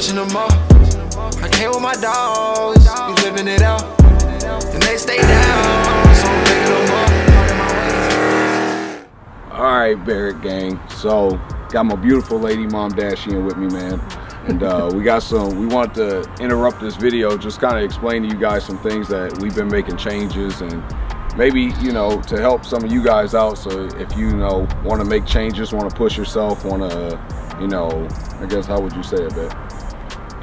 pushing them up. I came with my dogs, we living it out. And they stay down, so I'm picking them up. Alright, Barrett gang. So, got my beautiful lady, Mom Dash, in with me, man. And we want to interrupt this video, just kind of explain to you guys some things that we've been making changes, and maybe, you know, to help some of you guys out. So if you know, want to make changes, want to push yourself, want to, you know, I guess, how would you say it, Beth?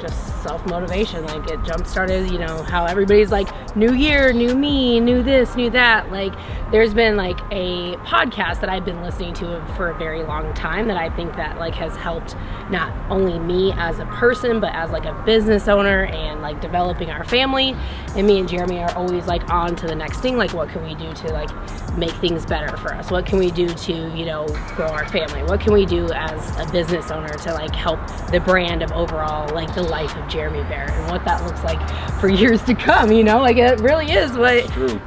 Just self-motivation. Like, it jump-started, you know, how everybody's like, new year, new me, new this, new that. Like, there's been like a podcast that I've been listening to for a very long time that I think that like has helped not only me as a person, but as like a business owner and like developing our family. And me and Jeremy are always like on to the next thing. Like, what can we do to like make things better for us? What can we do to, you know, grow our family? What can we do as a business owner to like help the brand of overall like the life of Jeremy Barrett and what that looks like for years to come, you know? Like, it really is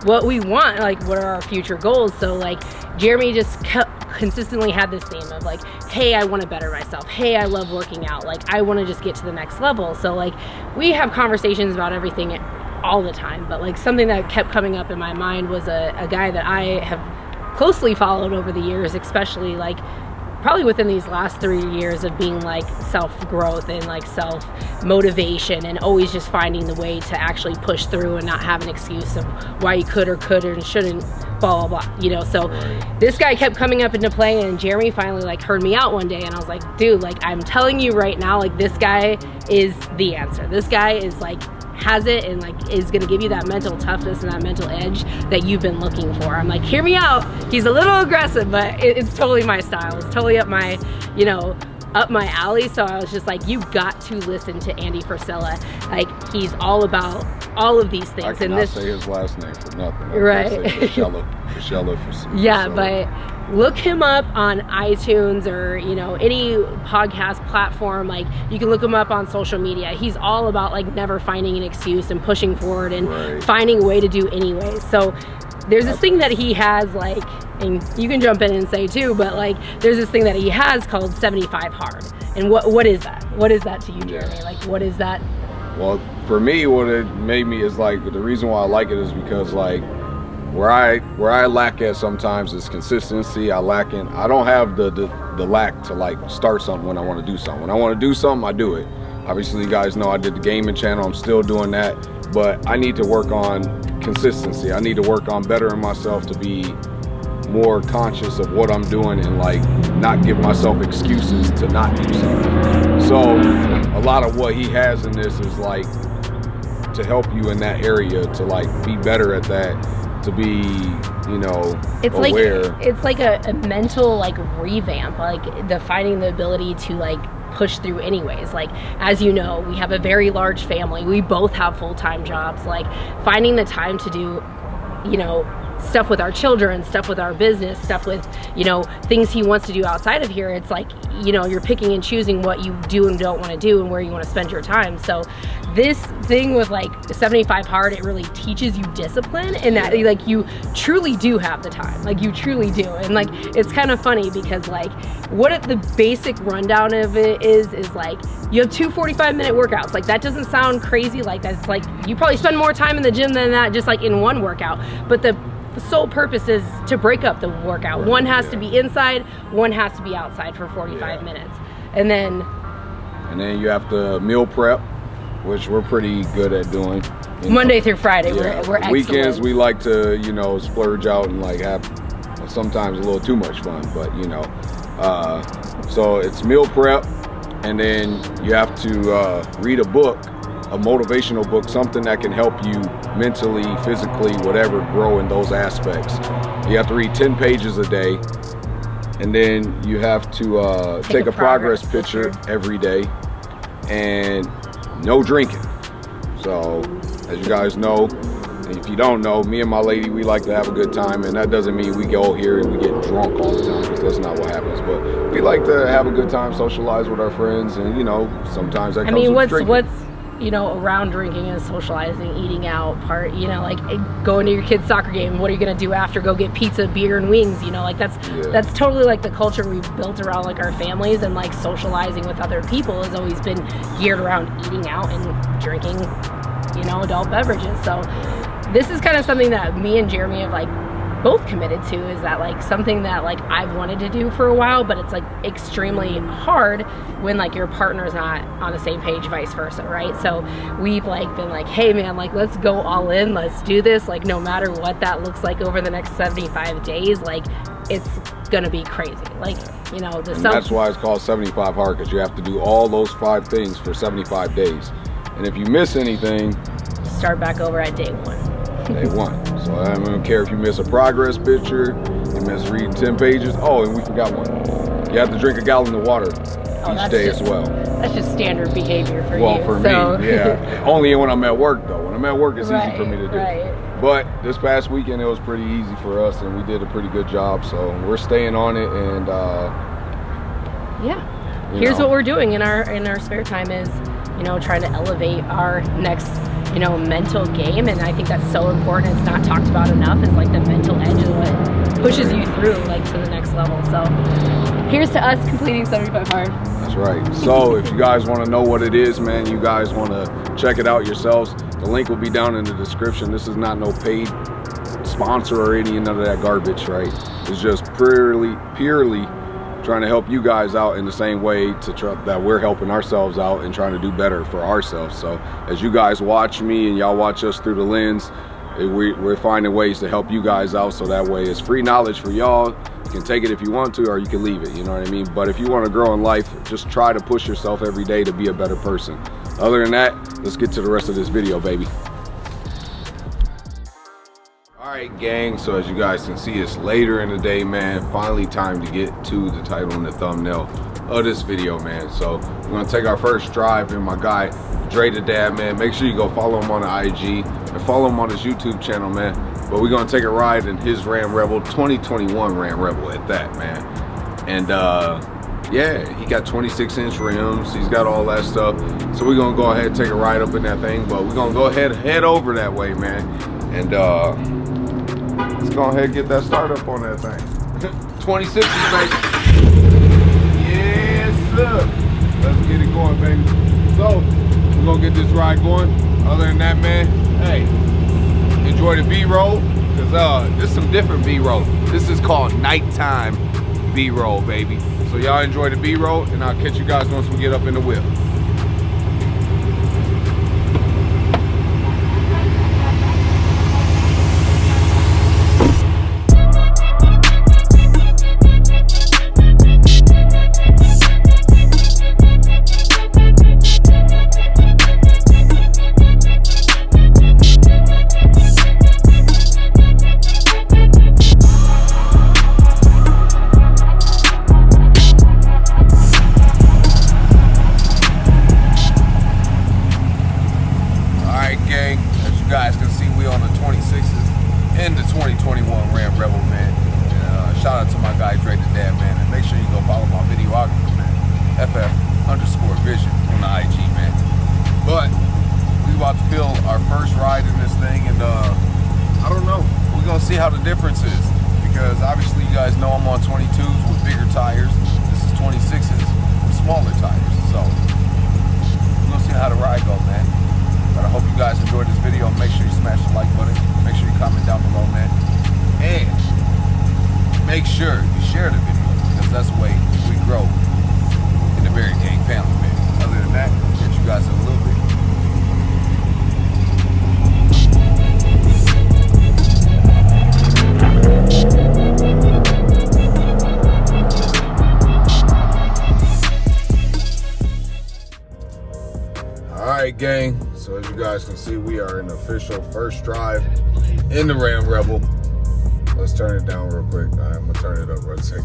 what we want, like what are our future goals. So like Jeremy just consistently had this theme of like, hey, I want to better myself, hey, I love working out, like I want to just get to the next level. So like we have conversations about everything all the time, but like something that kept coming up in my mind was a guy that I have closely followed over the years, especially like probably within these last 3 years of being like self-growth and like self-motivation and always just finding the way to actually push through and not have an excuse of why you could or couldn't and shouldn't, blah, blah, blah, you know? So this guy kept coming up into play, and Jeremy finally like heard me out one day, and I was like, dude, like I'm telling you right now, like this guy is the answer. This guy is like, has it, and like is gonna give you that mental toughness and that mental edge that you've been looking for. I'm like, hear me out. He's a little aggressive, but it's totally my style. It's totally up my, you know, up my alley. So I was just like, you got to listen to Andy Frisella. Like, he's all about all of these things. I cannot say his last name for nothing. Right. Frisella. Yeah, but look him up on iTunes or, you know, any podcast platform. Like, you can look him up on social media. He's all about like never finding an excuse and pushing forward and finding a way to do anyways. So there's this thing that he has, like, and you can jump in and say too, but like there's this thing that he has called 75 hard. And what is that? What is that to you, Jeremy? Like, what is that? Well, for me, what it made me is like, the reason why I like it is because like where I lack at sometimes is consistency. I don't have the lack to like start something when I want to do something. When I want to do something, I do it. Obviously, you guys know I did the gaming channel. I'm still doing that, but I need to work on consistency. I need to work on bettering myself to be more conscious of what I'm doing and like not give myself excuses to not do something. So a lot of what he has in this is like to help you in that area, to like be better at that, to be, you know, aware. It's like a mental like revamp, like finding the ability to like push through anyways. Like, as you know, we have a very large family. We both have full-time jobs. Like, finding the time to do, you know, stuff with our children, stuff with our business, stuff with, you know, things he wants to do outside of here. It's like, you know, you're picking and choosing what you do and don't want to do and where you want to spend your time. So this thing with like 75 hard, it really teaches you discipline, and that like you truly do have the time. Like, you truly do. And like, it's kind of funny because like what the basic rundown of it is like you have 2 45-minute workouts. Like, that doesn't sound crazy. Like, that's like, you probably spend more time in the gym than that just like in one workout. But the sole purpose is to break up the workout. One has to be inside, one has to be outside for 45 minutes. And then you have to meal prep, which we're pretty good at doing. Monday through Friday, we're excellent. Weekends we like to, you know, splurge out and like have sometimes a little too much fun, but you know, so it's meal prep, and then you have to read a book, a motivational book, something that can help you mentally, physically, whatever, grow in those aspects. You have to read 10 pages a day, and then you have to take a progress picture every day, and no drinking. So, as you guys know, and if you don't know, me and my lady, we like to have a good time, and that doesn't mean we go here and we get drunk all the time, because that's not what happens. But we like to have a good time, socialize with our friends, and you know, sometimes that comes with drinking. you know, around drinking and socializing, eating out, like going to your kid's soccer game. What are you gonna do after? Go get pizza, beer, and wings. You know, like that's totally like the culture we've built around like our families, and like socializing with other people has always been geared around eating out and drinking, you know, adult beverages. So this is kind of something that me and Jeremy have like both committed to, is that like something that like I've wanted to do for a while, but it's like extremely hard when like your partner's not on the same page, vice versa, right? So we've like been like, hey man, like let's go all in, let's do this, like no matter what that looks like over the next 75 days, like it's gonna be crazy. Like, you know, that's why it's called 75 hard, because you have to do all those 5 things for 75 days. And if you miss anything, start back over at day 1. Day 1. So I don't care if you miss a progress picture, you miss reading 10 pages. Oh, and we forgot one. You have to drink a gallon of water each day as well. That's just standard behavior for you. Well, for me, yeah. Only when I'm at work though. When I'm at work, it's easy for me to do. Right. But this past weekend, it was pretty easy for us, and we did a pretty good job. So we're staying on it, and yeah. Here's what we're doing in our spare time is, you know, trying to elevate our next, you know, mental game. And I think that's so important. It's not talked about enough, is like the mental edge of what pushes you through like to the next level. So here's to us completing 75 hard. That's right. So if you guys want to know what it is, man, you guys want to check it out yourselves, the link will be down in the description. This is not no paid sponsor or any none of that garbage, right? It's just purely trying to help you guys out in the same way that we're helping ourselves out and trying to do better for ourselves. So as you guys watch me and y'all watch us through the lens, we're finding ways to help you guys out, so that way it's free knowledge for y'all. You can take it if you want to, or you can leave it, you know what I mean? But if you want to grow in life, just try to push yourself every day to be a better person. Other than that, let's get to the rest of this video, baby. Alright gang, so as you guys can see, it's later in the day, man. Finally time to get to the title and the thumbnail of this video, man. So we're gonna take our first drive in my guy Dre the Dad, man. Make sure you go follow him on the IG and follow him on his YouTube channel, man. But we're gonna take a ride in his Ram Rebel, 2021 Ram Rebel at that, man. And yeah, he got 26-inch rims, he's got all that stuff. So we're gonna go ahead and take a ride up in that thing, but we're gonna go ahead and head over that way, man. And let's go ahead and get that start up on that thing. 26's, baby. Yes, sir. Let's get it going, baby. So, we're gonna get this ride going. Other than that, man, hey, enjoy the B-roll, because this is some different B-roll. This is called nighttime B-roll, baby. So y'all enjoy the B-roll, and I'll catch you guys once we get up in the whip. Shout out to my guy Dre the Dad, man, and make sure you go follow my videographer, man, FF_vision on the IG, man. But we about to feel our first ride in this thing, and I don't know, we're gonna see how the difference is, because obviously you guys know I'm on 22s with bigger tires. This is 26s with smaller tires, so we're gonna see how the ride goes, man. But I hope you guys enjoyed this video. Make sure you smash the like button. Make sure you comment down below, man. And make sure you share the video, because that's the way we grow in the Barrett Gang family, man. Other than that, I'll catch you guys in a little bit. Alright gang, so as you guys can see, we are in the official first drive in the Ram Rebel. Let's turn it down real quick. I'm gonna turn it up for a second.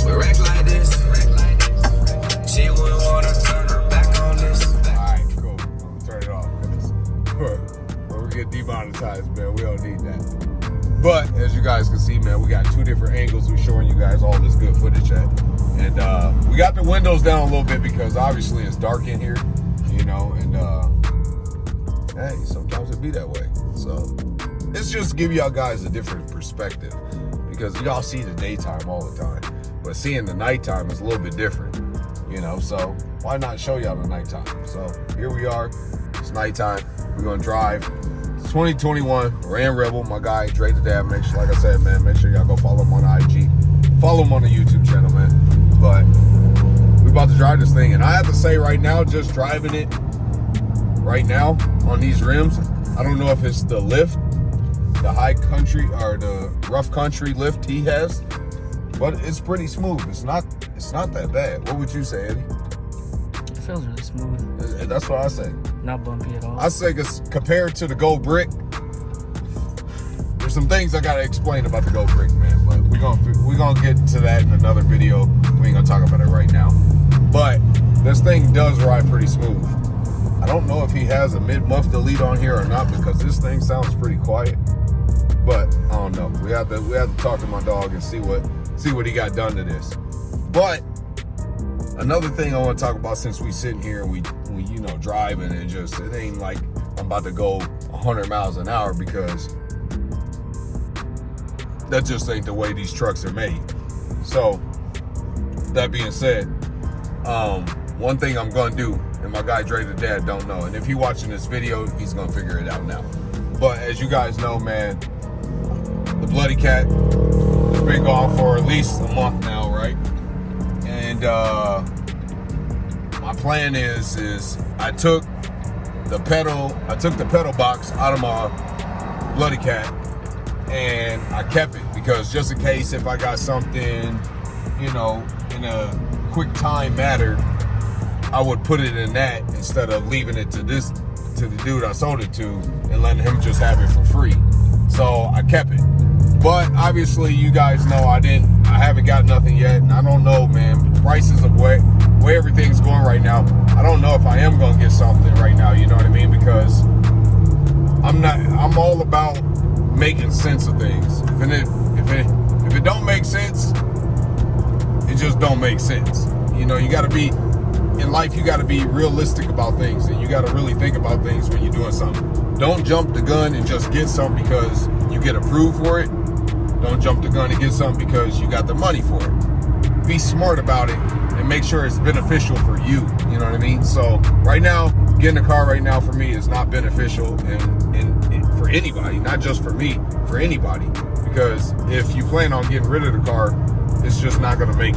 We wreck like this. She wouldn't wanna turn her back on this. Alright, cool. I'm gonna turn it off. When we get demonetized, man, we don't need that. But as you guys can see, man, we got two different angles we're showing you guys all this good footage at. And we got the windows down a little bit because obviously it's dark in here, you know, and hey, sometimes it be that way. So it's just to give y'all guys a different perspective, because y'all see the daytime all the time, but seeing the nighttime is a little bit different, you know, so why not show y'all the nighttime? So here we are, it's nighttime, we're gonna drive. It's 2021, Ram Rebel, my guy, Dre the Dad. Make sure, like I said, man, make sure y'all go follow him on IG. Follow him on the YouTube channel, man. But we about to drive this thing, and I have to say right now, just driving it right now on these rims, I don't know if it's the lift, the high country or the rough country lift he has, but it's pretty smooth. It's not that bad. What would you say, Eddie? It feels really smooth. That's what I say. Not bumpy at all. I say, because compared to the Gold Brick, there's some things I gotta explain about the Gold Brick, man. But we're gonna get to that in another video. We ain't gonna talk about it right now. But this thing does ride pretty smooth. I don't know if he has a mid-muff delete on here or not, because this thing sounds pretty quiet. But I don't know. We have to talk to my dog and see what he got done to this. But another thing I want to talk about, since we sitting here and we you know, driving, and just, it ain't like I'm about to go 100 miles an hour, because that just ain't the way these trucks are made. So that being said, one thing I'm gonna do, and my guy Dre the Dad don't know, and if he watching this video, he's gonna figure it out now. But as you guys know, man, the Bloody Cat has been gone for at least a month now, right? And my plan is I took the pedal box out of my Bloody Cat, and I kept it, because just in case if I got something, you know, in a quick time matter, I would put it in that instead of leaving it to the dude I sold it to and letting him just have it for free. So I kept it. But obviously you guys know I haven't got nothing yet, and I don't know, man, prices of where everything's going right now. I don't know if I am gonna get something right now, you know what I mean? Because I'm all about making sense of things. If it don't make sense, it just don't make sense. You know, you gotta be, in life, you gotta be realistic about things, and you gotta really think about things when you're doing something. Don't jump the gun and just get something because you get approved for it. Don't jump the gun and get something because you got the money for it. Be smart about it and make sure it's beneficial for you. You know what I mean? So right now, getting a car right now for me is not beneficial, and for anybody, not just for me, for anybody. Because if you plan on getting rid of the car, it's just not gonna make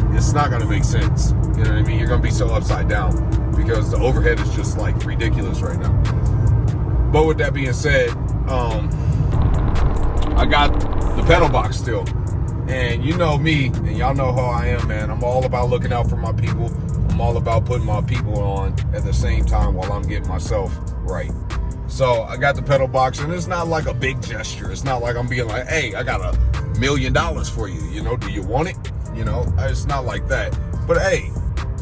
sense. You know what I mean? You're gonna be so upside down because the overhead is just like ridiculous right now. But with that being said, I got the pedal box still. And you know me, and y'all know how I am, man. I'm all about looking out for my people. I'm all about putting my people on at the same time while I'm getting myself right. So I got the pedal box, and it's not like a big gesture. It's not like I'm being like, hey, I got $1 million for you. You know, do you want it? You know, it's not like that. But hey,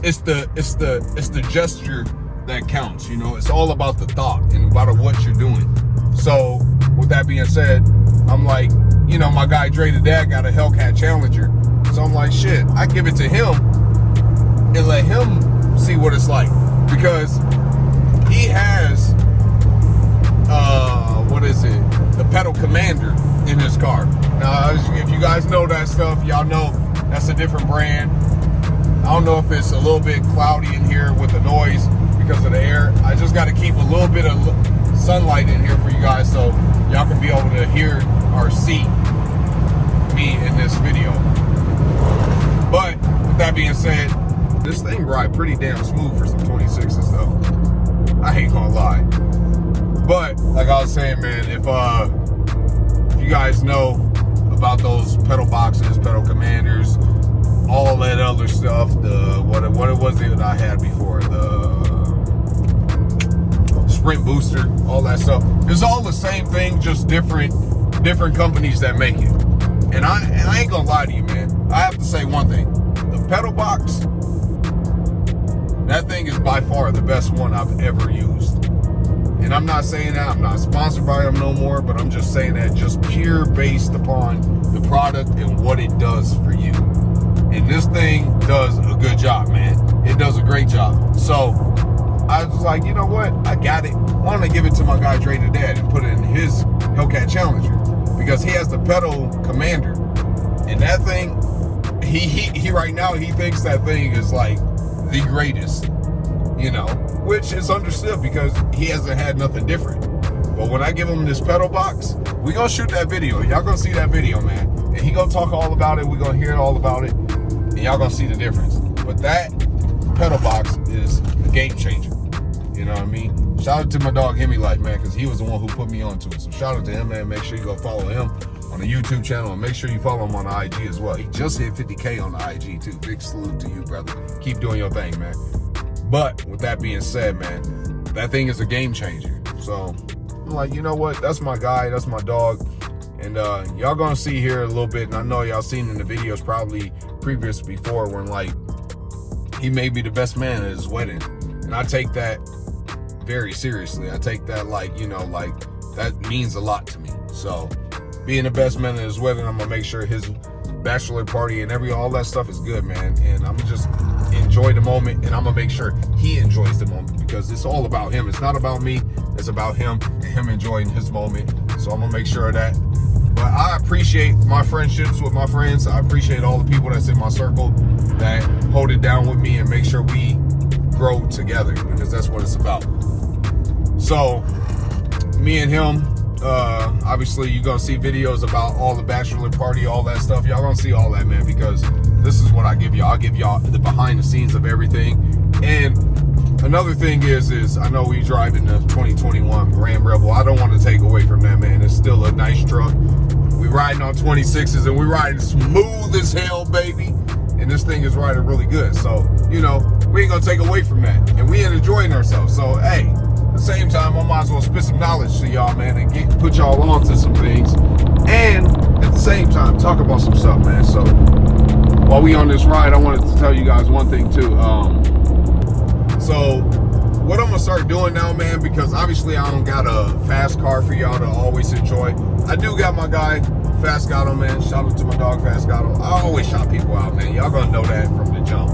it's the gesture that counts. You know, it's all about the thought and about what you're doing. So with that being said, I'm like, you know, my guy Dre the Dad got a Hellcat Challenger. So I'm like, shit, I give it to him and let him see what it's like. Because he has, the Pedal Commander in his car. Now, if you guys know that stuff, y'all know that's a different brand. I don't know if it's a little bit cloudy in here with the noise because of the air. I just got to keep a little bit of sunlight in here for you guys so y'all can be able to hear or see me in this video. But with that being said, this thing ride pretty damn smooth for some 26'S though. I ain't gonna lie. But like I was saying, man, if you guys know about those pedal boxes, pedal commanders, all that other stuff, what it was that I had before, the Sprint booster, all that stuff, it's all the same thing, just different companies that make it. And I ain't gonna lie to you, man. I have to say one thing: the pedal box, that thing is by far the best one I've ever used. And I'm not saying that, I'm not sponsored by them no more, but I'm just saying that just pure based upon the product and what it does for you. And this thing does a good job, man. It does a great job. So I was like, you know what? I got it. Why don't I give it to my guy Dre the Dad and put it in his Hellcat Challenger? Because he has the pedal commander. And that thing, he right now, he thinks that thing is like the greatest, you know, which is understood because he hasn't had nothing different. But when I give him this pedal box, we gonna shoot that video. Y'all gonna see that video, man. And he gonna talk all about it. We gonna hear all about it. And y'all gonna see the difference. But that pedal box is a game changer. You know what I mean? Shout out to my dog Hemi Life, man, because he was the one who put me onto it. So shout out to him, man. Make sure you go follow him on the YouTube channel, and make sure you follow him on the IG as well. He just hit 50K on the IG too. Big salute to you, brother. Keep doing your thing, man. But with that being said, man, that thing is a game changer. So I'm like, you know what? That's my guy. That's my dog. And y'all gonna see here a little bit, and I know y'all seen in the videos probably previous before when like he made me the best man at his wedding. And I take that very seriously. I take that like, you know, like that means a lot to me. So being the best man at his wedding, I'm gonna make sure his bachelor party and all that stuff is good, man. And I'm gonna just enjoy the moment, and I'm gonna make sure he enjoys the moment because it's all about him. It's not about me. It's about him and him enjoying his moment. So I'm gonna make sure of that. But I appreciate my friendships with my friends. I appreciate all the people that's in my circle that hold it down with me and make sure we grow together, because that's what it's about. So me and him, obviously you're gonna see videos about all the bachelor party, all that stuff. Y'all gonna see all that, man, because this is what I give y'all. I'll give y'all the behind the scenes of everything. And another thing is I know we driving the 2021 Ram Rebel. I don't want to take away from that, man. It's still a nice truck. We riding on 26's and we riding smooth as hell, baby. And this thing is riding really good. So, you know, we ain't gonna take away from that. And we ain't enjoying ourselves. So, hey, at the same time, I might as well spit some knowledge to y'all, man, and put y'all on to some things. And at the same time, talk about some stuff, man. So, while we on this ride, I wanted to tell you guys one thing, too. So, what I'm gonna start doing now, man, because obviously I don't got a fast car for y'all to always enjoy. I do got my guy, Fast Gato, man. Shout out to my dog, Fast Gato. I always shout people out, man. Y'all gonna know that from the jump.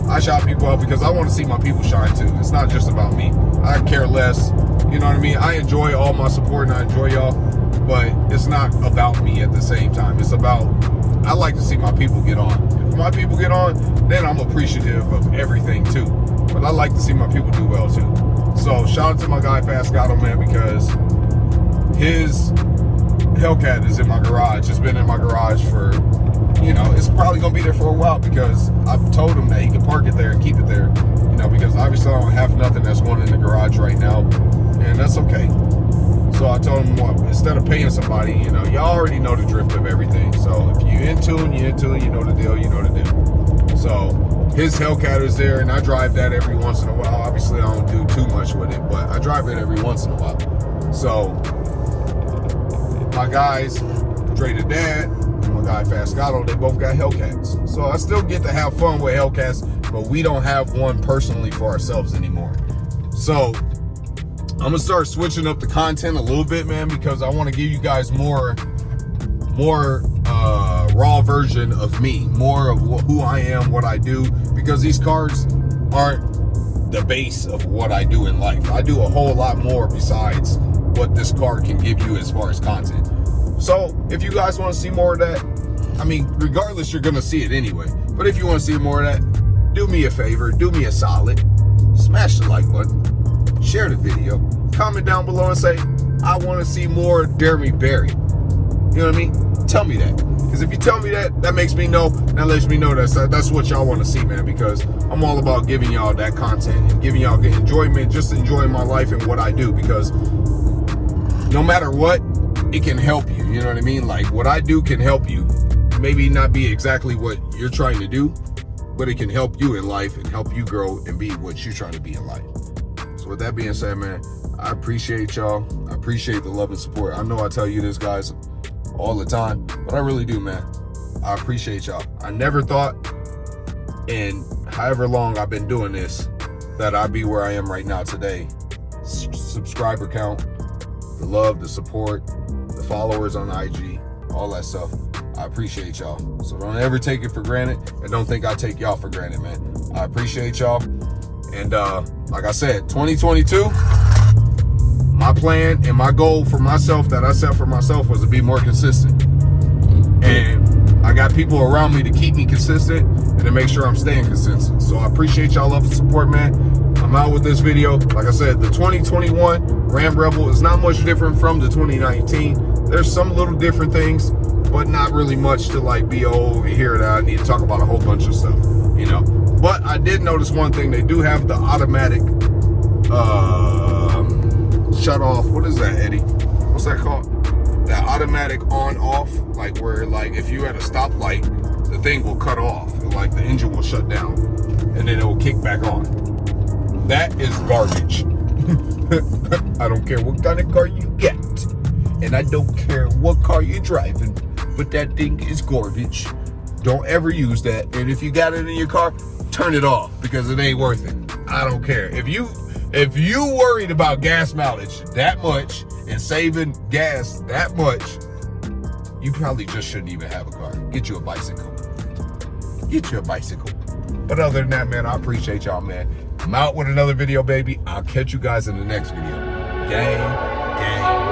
I shout people out because I want to see my people shine too. It's not just about me. I care less. You know what I mean? I enjoy all my support and I enjoy y'all, but it's not about me at the same time. It's about, I like to see my people get on. If my people get on, then I'm appreciative of everything too. But I like to see my people do well too. So shout out to my guy Fast Gato, man, because his Hellcat is in my garage. It's been in my garage for, you know, it's probably gonna be there for a while because I've told him that he can park it there and keep it there, you know, because obviously I don't have nothing that's going in the garage right now, and that's okay. So I told him, well, instead of paying somebody, you know, y'all already know the drift of everything. So if you're in tune, you're in tune, you know the deal, you know the deal. So his Hellcat is there, and I drive that every once in a while. Obviously, I don't do too much with it, but I drive it every once in a while. So my guys, Dre the Dad, and my guy Fast Gato, they both got Hellcats. So I still get to have fun with Hellcats, but we don't have one personally for ourselves anymore. So I'm gonna start switching up the content a little bit, man, because I want to give you guys more raw version of me, more of who I am, what I do, because these cars aren't the base of what I do in life. I do a whole lot more besides what this car can give you as far as content. So if you guys want to see more of that, I mean, regardless, you're gonna see it anyway, but if you want to see more of that, do me a favor, do me a solid, smash the like button, share the video, comment down below and say, I want to see more Jeremy Barrett. You know what I mean? Tell me that. Because if you tell me that, that makes me know, that lets me know that's what y'all want to see, man. Because I'm all about giving y'all that content and giving y'all the enjoyment, just enjoying my life and what I do. Because no matter what, it can help you. You know what I mean? Like, what I do can help you. Maybe not be exactly what you're trying to do, but it can help you in life and help you grow and be what you're trying to be in life. So with that being said, man, I appreciate y'all. I appreciate the love and support. I know I tell you this, guys, all the time, but I really do, man. I appreciate y'all. I never thought in however long I've been doing this that I'd be where I am right now today. Subscriber count, the love, the support, the followers on IG, all that stuff. I appreciate y'all. So don't ever take it for granted, and don't think I take y'all for granted, man. I appreciate y'all. And like I said, 2022, my plan and my goal for myself that I set for myself was to be more consistent. And I got people around me to keep me consistent and to make sure I'm staying consistent. So I appreciate y'all love and support, man. I'm out with this video. Like I said, the 2021 Ram Rebel is not much different from the 2019. There's some little different things, but not really much to like be over here that I need to talk about a whole bunch of stuff, you know. But I did notice one thing. They do have the automatic shut off. What is that, Eddie? What's that called? That automatic on off, like where like if you at a stoplight, the thing will cut off, like the engine will shut down and then it will kick back on. That is garbage. I don't care what kind of car you get, and I don't care what car you're driving, but that thing is garbage. Don't ever use that. And if you got it in your car, turn it off, because it ain't worth it. I don't care. If you worried about gas mileage that much and saving gas that much, you probably just shouldn't even have a car. Get you a bicycle. Get you a bicycle. But other than that, man, I appreciate y'all, man. I'm out with another video, baby. I'll catch you guys in the next video. Gang, gang.